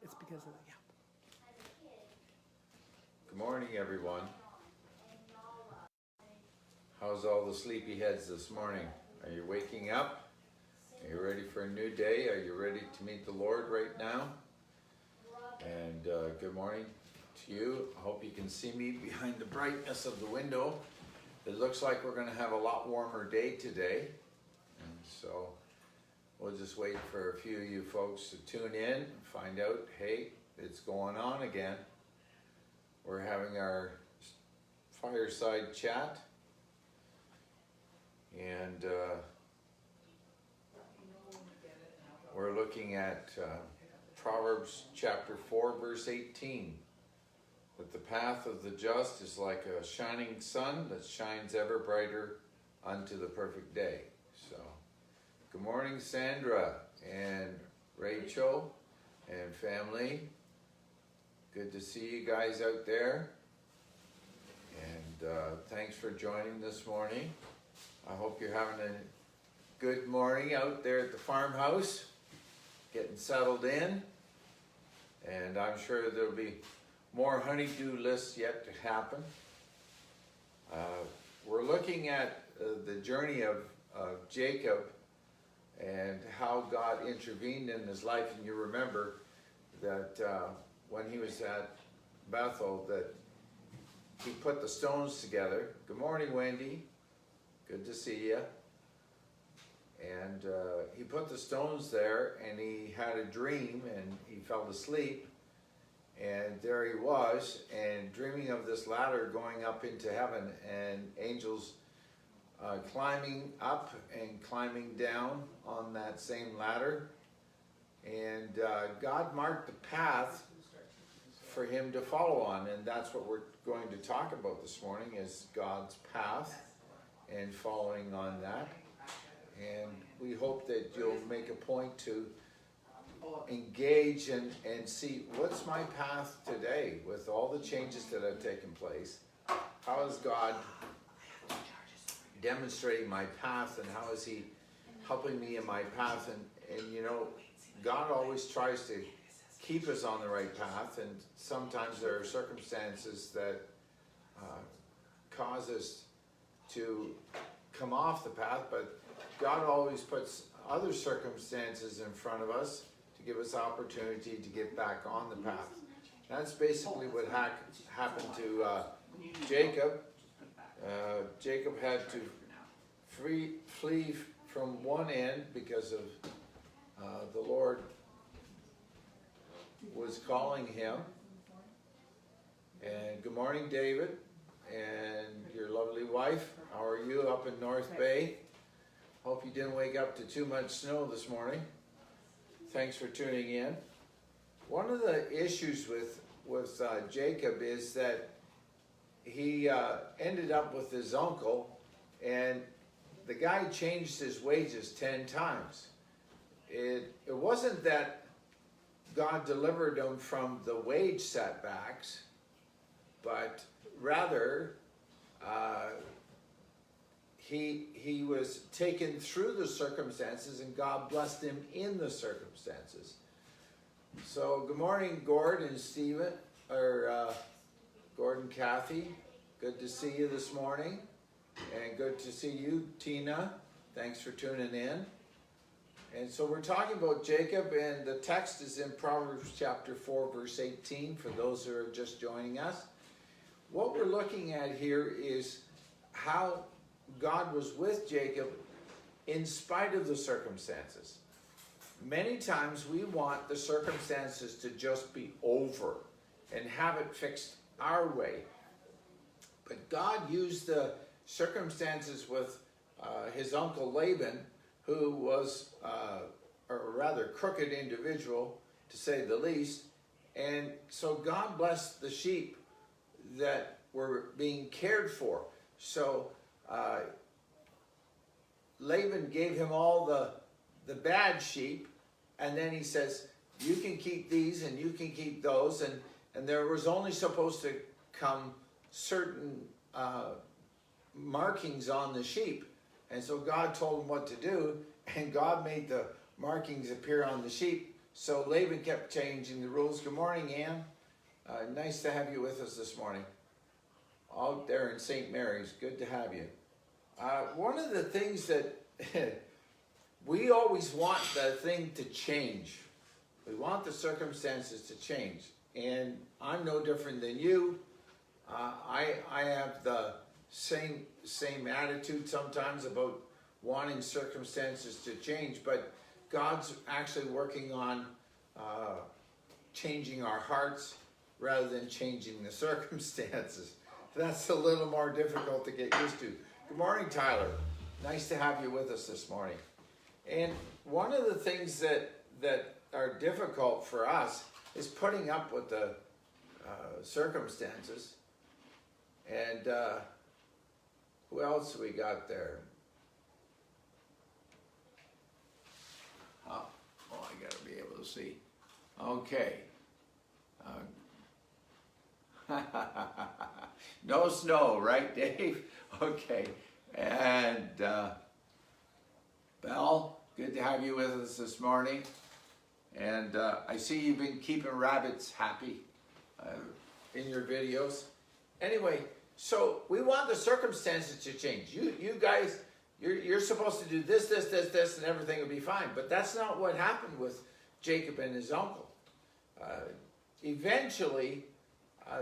It's because of the, yeah. Good morning, everyone. How's all the sleepy heads this morning? Are you waking up? Are you ready for a new day? Are you ready to meet the Lord right now? And good morning to you. I hope you can see me behind the brightness of the window. It looks like we're going to have a lot warmer day today. And so we'll just wait for a few of you folks to tune in and find out, hey, it's going on again. We're having our fireside chat. And we're looking at Proverbs chapter 4, verse 18. That the path of the just is like a shining sun that shines ever brighter unto the perfect day. So, good morning, Sandra and Rachel and family. Good to see you guys out there. And thanks for joining this morning. I hope you're having a good morning out there at the farmhouse, getting settled in. And I'm sure there'll be more honey-do lists yet to happen. We're looking at the journey of Jacob and how God intervened in his life. And you remember that when he was at Bethel, that he put the stones together. Good morning, Wendy. Good to see you. And he put the stones there, and he had a dream, and he fell asleep. And there he was, and dreaming of this ladder going up into heaven, and angels climbing up and climbing down on that same ladder. And God marked the path for him to follow on, and that's what we're going to talk about this morning, is God's path and following on that. And we hope that you'll make a point to engage and see what's my path today with all the changes that have taken place. How is God demonstrating my path, and how is he helping me in my path? And you know, God always tries to keep us on the right path, and sometimes there are circumstances that cause us to come off the path, but God always puts other circumstances in front of us to give us opportunity to get back on the path. That's basically what happened to Jacob. Jacob had to flee from one end because of the Lord was calling him. And good morning, David, and your lovely wife. How are you up in North Bay? Hope you didn't wake up to too much snow this morning. Thanks for tuning in. One of the issues with Jacob is that he ended up with his uncle, and the guy changed his wages 10 times. It wasn't that God delivered him from the wage setbacks, but rather he was taken through the circumstances, and God blessed him in the circumstances. So good morning, Gord and Stephen, or Gord and Kathy. Good to see you this morning, and good to see you, Tina. Thanks for tuning in. And so we're talking about Jacob, and the text is in Proverbs chapter 4, verse 18, for those who are just joining us. What we're looking at here is how God was with Jacob in spite of the circumstances. Many times we want the circumstances to just be over and have it fixed our way. But God used the circumstances with his uncle Laban, who was a rather crooked individual, to say the least. And so God blessed the sheep that were being cared for. So Laban gave him all the bad sheep, and then he says, you can keep these and you can keep those, and there was only supposed to come certain markings on the sheep. And so God told him what to do, and God made the markings appear on the sheep So Laban kept changing the rules. Good morning, Ann. Nice to have you with us this morning. Out there in St. Mary's, good to have you. One of the things that we always want the thing to change. We want the circumstances to change. And I'm no different than you. I have the same attitude sometimes about wanting circumstances to change, but God's actually working on changing our hearts rather than changing the circumstances. That's a little more difficult to get used to. Good morning, Tyler. Nice to have you with us this morning. And one of the things that are difficult for us is putting up with the circumstances. And who else we got there? Oh, I gotta be able to see. Okay. No snow, right, Dave? Okay. And Belle, good to have you with us this morning. And I see you've been keeping rabbits happy in your videos. Anyway, so we want the circumstances to change. You guys, you're supposed to do this, and everything will be fine. But that's not what happened with Jacob and his uncle. Eventually,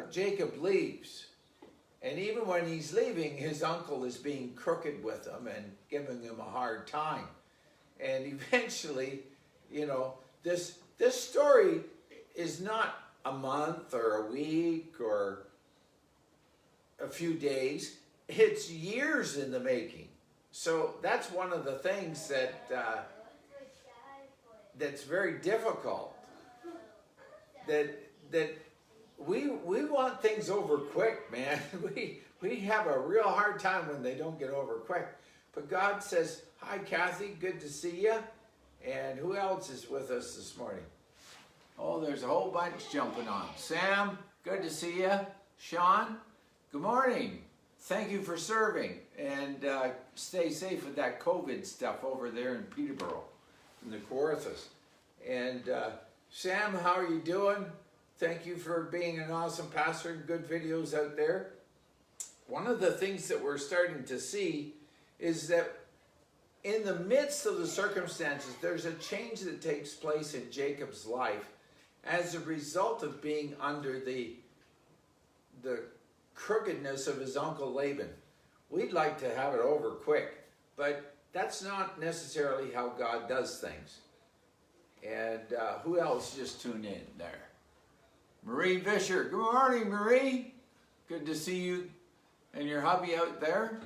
Jacob leaves. And even when he's leaving, his uncle is being crooked with him and giving him a hard time. And eventually, you know, this story is not a month or a week or a few days. It's years in the making. So that's one of the things that's very difficult. That we want things over quick, man. We have a real hard time when they don't get over quick. But God says, hi, Kathy, good to see you. And who else is with us this morning? Oh, there's a whole bunch jumping on. Sam, good to see you. Sean, good morning. Thank you for serving. And stay safe with that COVID stuff over there in Peterborough, in the Kawarthas. And Sam, how are you doing? Thank you for being an awesome pastor and good videos out there. One of the things that we're starting to see is that in the midst of the circumstances, there's a change that takes place in Jacob's life as a result of being under the crookedness of his uncle Laban. We'd like to have it over quick, but that's not necessarily how God does things. And who else just tuned in there? Marie Fisher. Good morning, Marie. Good to see you and your hubby out there.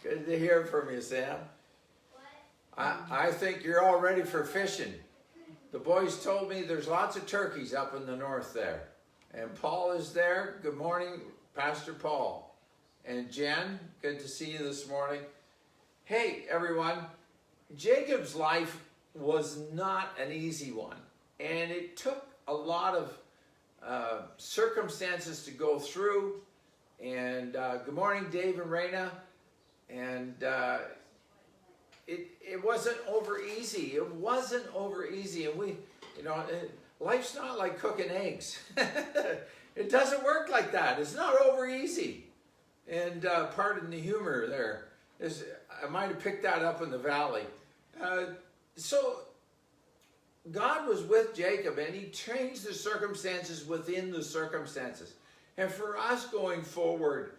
Good to hear from you, Sam. I think you're all ready for fishing. The boys told me there's lots of turkeys up in the north there. And Paul is there. Good morning, Pastor Paul. And Jen, good to see you this morning. Hey, everyone. Jacob's life was not an easy one. And it took a lot of circumstances to go through. And good morning, Dave and Raina. And it wasn't over easy. It wasn't over easy. And we, you know, life's not like cooking eggs. It doesn't work like that. It's not over easy. And pardon the humor there. I might have picked that up in the valley. So God was with Jacob, and he changed the circumstances within the circumstances. And for us going forward,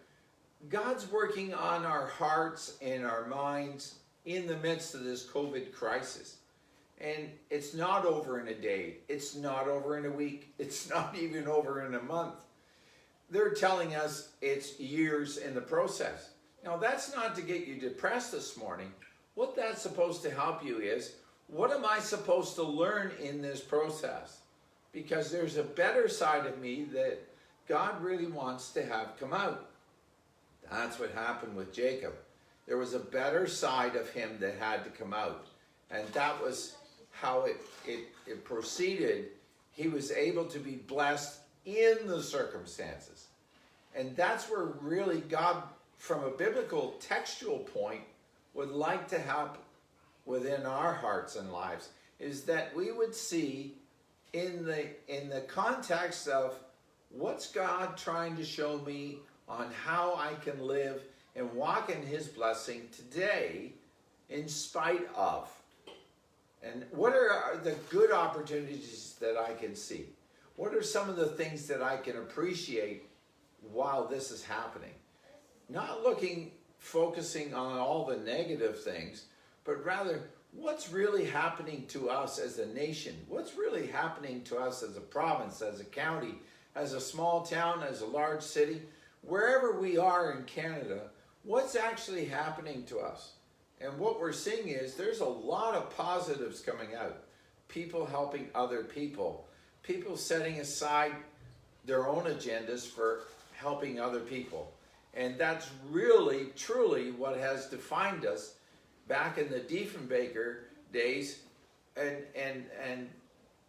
God's working on our hearts and our minds in the midst of this COVID crisis. And it's not over in a day. It's not over in a week. It's not even over in a month. They're telling us it's years in the process. Now, that's not to get you depressed this morning. What that's supposed to help you is, what am I supposed to learn in this process? Because there's a better side of me that God really wants to have come out. That's what happened with Jacob. There was a better side of him that had to come out. And that was how it proceeded. He was able to be blessed in the circumstances. And that's where really God, from a biblical textual point, would like to have within our hearts and lives is that we would see in the context of what's God trying to show me on how I can live and walk in his blessing today in spite of. And what are the good opportunities that I can see? What are some of the things that I can appreciate while this is happening? Not focusing on all the negative things, but rather what's really happening to us as a nation? What's really happening to us as a province, as a county, as a small town, as a large city? Wherever we are in Canada, what's actually happening to us? And what we're seeing is there's a lot of positives coming out. People helping other people. People setting aside their own agendas for helping other people. And that's really, truly what has defined us back in the Diefenbaker days. And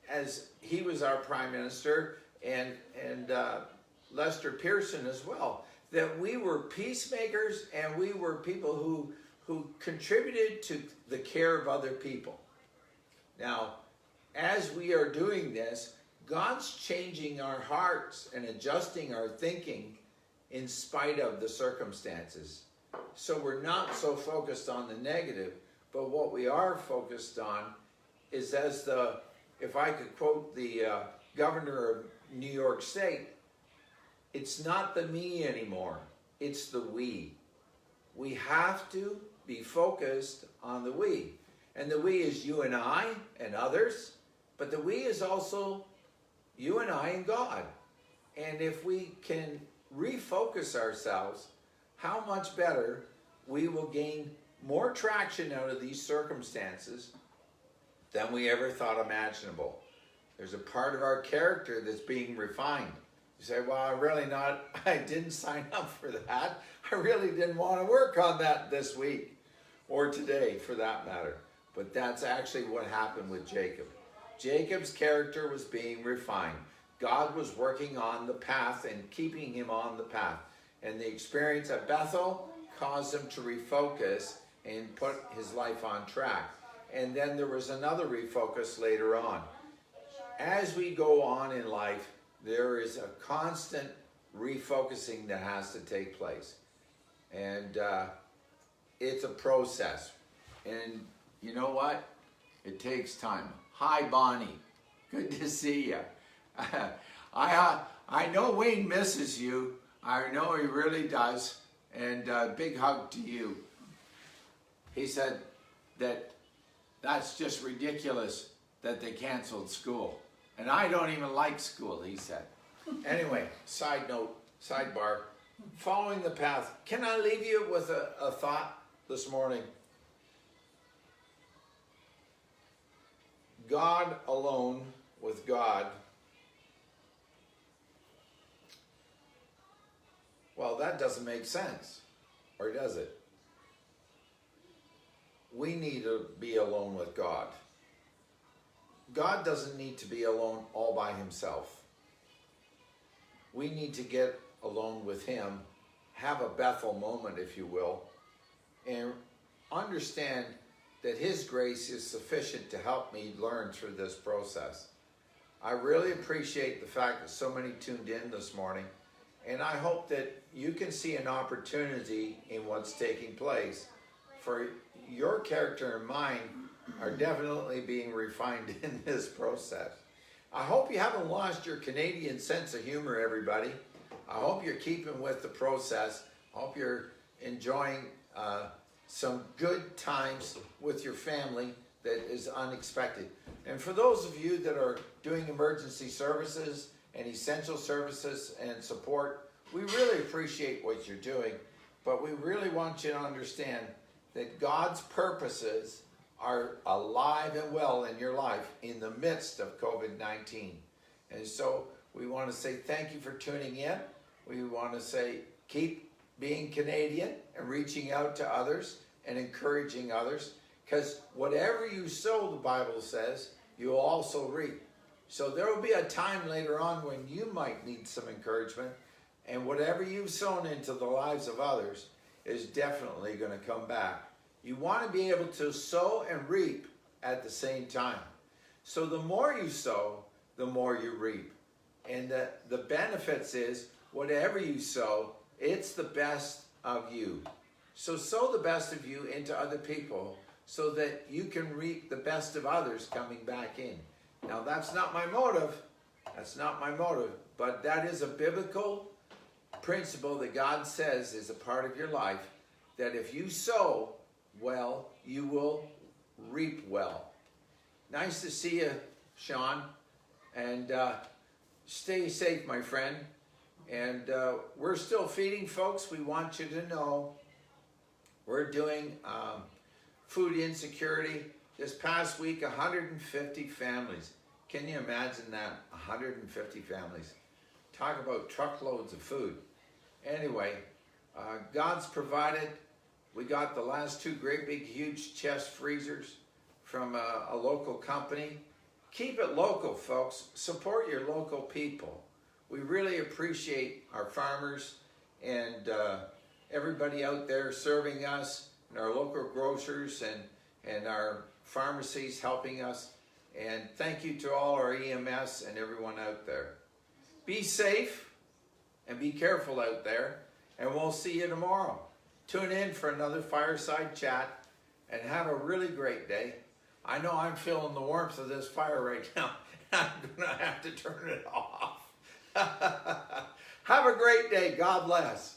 as he was our prime minister and Lester Pearson as well, that we were peacemakers and we were people who contributed to the care of other people. Now, as we are doing this, God's changing our hearts and adjusting our thinking in spite of the circumstances. So we're not so focused on the negative, but what we are focused on is if I could quote the governor of New York State, it's not the me anymore, it's the we. We have to be focused on the we. And the we is you and I and others, but the we is also you and I and God. And if we can refocus ourselves, how much better we will gain more traction out of these circumstances than we ever thought imaginable. There's a part of our character that's being refined. You say, well, I didn't sign up for that. I really didn't want to work on that this week or today for that matter. But that's actually what happened with Jacob. Jacob's character was being refined. God was working on the path and keeping him on the path. And the experience at Bethel caused him to refocus and put his life on track. And then there was another refocus later on. As we go on in life, there is a constant refocusing that has to take place. And it's a process. And you know what? It takes time. Hi, Bonnie. Good to see you. I know Wayne misses you. I know he really does. And big hug to you. He said that's just ridiculous that they canceled school. And I don't even like school, he said. Anyway, side note, sidebar. Following the path. Can I leave you with a thought this morning? God alone with God. Well, that doesn't make sense. Or does it? We need to be alone with God. God doesn't need to be alone all by himself. We need to get alone with him, have a Bethel moment, if you will, and understand that his grace is sufficient to help me learn through this process. I really appreciate the fact that so many tuned in this morning, and I hope that you can see an opportunity in what's taking place. For your character and mine are definitely being refined in this process. I hope you haven't lost your Canadian sense of humor, everybody. I hope you're keeping with the process. I hope you're enjoying some good times with your family that is unexpected. And for those of you that are doing emergency services and essential services and support, we really appreciate what you're doing, but we really want you to understand that God's purposes are alive and well in your life in the midst of COVID-19. And so we want to say thank you for tuning in. We want to say keep being Canadian and reaching out to others and encouraging others, because whatever you sow, the Bible says, you'll also reap. So there will be a time later on when you might need some encouragement, and whatever you've sown into the lives of others is definitely going to come back You want to be able to sow and reap at the same time. So the more you sow, the more you reap. And the benefits is, whatever you sow, it's the best of you. So sow the best of you into other people so that you can reap the best of others coming back in. Now that's not my motive. That's not my motive. But that is a biblical principle that God says is a part of your life, that if you sow well, you will reap well. Nice to see you, Sean. And stay safe, my friend. And we're still feeding, folks. We want you to know we're doing food insecurity. This past week, 150 families. Can you imagine that? 150 families. Talk about truckloads of food. Anyway, God's provided. We got the last 2 great big huge chest freezers from a local company. Keep it local, folks. Support your local people. We really appreciate our farmers and everybody out there serving us, and our local grocers and our pharmacies helping us. And thank you to all our EMS and everyone out there. Be safe and be careful out there, and we'll see you tomorrow. Tune in for another Fireside Chat and have a really great day. I know I'm feeling the warmth of this fire right now. I'm going to have to turn it off. Have a great day. God bless.